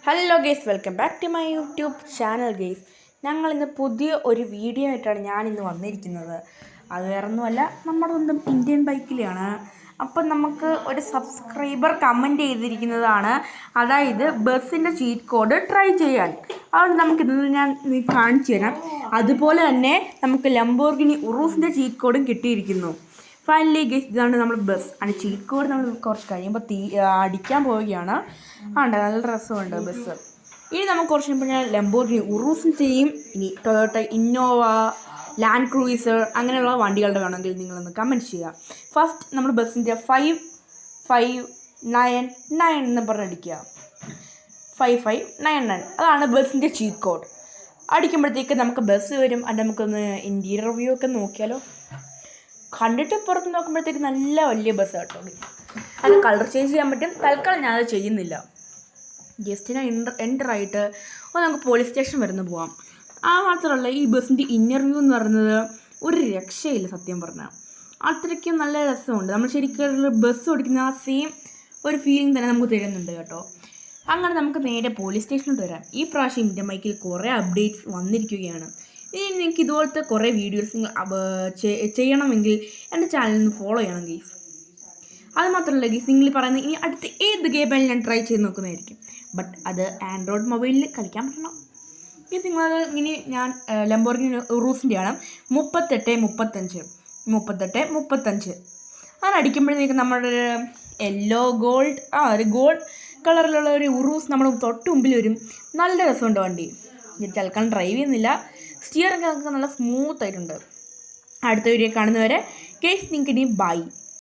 Hello guys, welcome back to my YouTube channel guys. ഞങ്ങളിന്ന് പുതിയ ഒരു വീഡിയോ ആയിട്ടാണ് ഞാനിന്ന് വന്നിരിക്കുന്നത്. അത് വേറൊന്നുമല്ല, നമ്മുടെ സ്വന്തം ഇന്ത്യൻ ബൈക്കിലാണ്. അപ്പം നമുക്ക് ഒരു സബ്സ്ക്രൈബർ കമൻറ്റ് ചെയ്തിരിക്കുന്നതാണ്, അതായത് ബസ്സിൻ്റെ ചീറ്റ് കോഡ് ട്രൈ ചെയ്യാൻ. അതുകൊണ്ട് നമുക്കിന്ന് ഞാൻ കാണിച്ചു തരാം. അതുപോലെ തന്നെ നമുക്ക് ലംബോർഗിനി ഉറൂസിൻ്റെ ചീറ്റ് കോഡും കിട്ടിയിരിക്കുന്നു. ഫൈനലി ഗെയ്സ്, ഇതാണ് നമ്മൾ ബസ്. അതിന് ചീറ്റ് കോഡ് നമ്മൾ കുറച്ച് കഴിയുമ്പോൾ അടിക്കാൻ പോവുകയാണ്. നല്ല രസമുണ്ട് ബസ്. ഇനി നമുക്ക് കുറച്ച് കഴിയുമ്പോൾ ഞാൻ ലംബോർഗിനി ഉറൂസിൻ്റെയും ഇനി ടൊയോട്ട ഇന്നോവ, ലാൻഡ് ക്രൂയിസർ അങ്ങനെയുള്ള വണ്ടികളുടെ വേണമെങ്കിൽ നിങ്ങളൊന്ന് കമൻറ്റ് ചെയ്യുക. ഫസ്റ്റ് നമ്മൾ ബസ്സിൻ്റെ 5599 എന്ന് പറഞ്ഞടിക്കുക. 5599 അതാണ് ബസ്സിൻ്റെ ചീറ്റ് കോഡ്. അടിക്കുമ്പോഴത്തേക്ക് നമുക്ക് ബസ് വരും. അത് നമുക്കൊന്ന് ഇൻറ്റീരിയർ റിവ്യൂ ഒക്കെ നോക്കിയാലോ. കണ്ടിട്ട് പുറത്ത് നോക്കുമ്പോഴത്തേക്ക് നല്ല വലിയ ബസ് കേട്ടോ. അത് കളർ ചേഞ്ച് ചെയ്യാൻ പറ്റും. തൽക്കാലം ഞാനത് ചെയ്യുന്നില്ല. ജസ്റ്റ് ഞാൻ എൻ്ററായിട്ട് നമുക്ക് പോലീസ് സ്റ്റേഷൻ വരുന്ന പോവാം. മാത്രമല്ല, ഈ ബസ്സിൻ്റെ ഇൻ്റർവ്യൂ എന്ന് പറയുന്നത് ഒരു രക്ഷയില്ല സത്യം പറഞ്ഞാൽ. അത്രയ്ക്കും നല്ല രസമുണ്ട്. നമ്മൾ ശരിക്കും ബസ് ഓടിക്കുന്ന ആ സെയിം ഒരു ഫീലിംഗ് തന്നെ നമുക്ക് തരുന്നുണ്ട് കേട്ടോ. അങ്ങനെ നമുക്ക് നേരെ പോലീസ് സ്റ്റേഷനിലോട്ട് വരാം. ഈ പ്രാവശ്യം എൻ്റെ ബൈക്കിൽ കുറേ അപ്ഡേറ്റ്സ് വന്നിരിക്കുകയാണ്. ഇനി നിങ്ങൾക്ക് ഇതുപോലത്തെ കുറേ വീഡിയോസ് നിങ്ങൾ ചെയ്യണമെങ്കിൽ എൻ്റെ ചാനലിൽ നിന്ന് ഫോളോ ചെയ്യണം ഗെയ്സ്. അത് മാത്രമല്ല ഗെയ്സ്, നിങ്ങൾ പറയുന്നത് ഇനി അടുത്ത ഏത് ഗെയിമായാലും ഞാൻ ട്രൈ ചെയ്ത് നോക്കുന്നതായിരിക്കും. ബട്ട് അത് ആൻഡ്രോയിഡ് മൊബൈലിൽ കളിക്കാൻ പറ്റണം ഗെയ്സ്. നിങ്ങളത് ഇനി ഞാൻ ലംബോർഗിനി ഉറൂസിൻ്റെയാണ് 3835 അങ്ങനെ അടിക്കുമ്പോഴത്തേക്ക് നമ്മുടെ യെല്ലോ ഗോൾഡ് ഒരു ഗോൾഡ് കളറിലുള്ള ഒരു ഉറൂസ് നമ്മുടെ തൊട്ട് മുമ്പിൽ വരും. നല്ല രസമുണ്ട് വണ്ടി. തൽക്കാലം ഡ്രൈവ് ചെയ്യുന്നില്ല. സ്റ്റിയറിംഗ് ഒക്കെ നല്ല സ്മൂത്ത് ആയിട്ടുണ്ട്. അടുത്ത വീഡിയോ കാണുന്നവരെ ഗെയ്സ്, നിങ്ങൾക്ക് ഇനി ബൈ.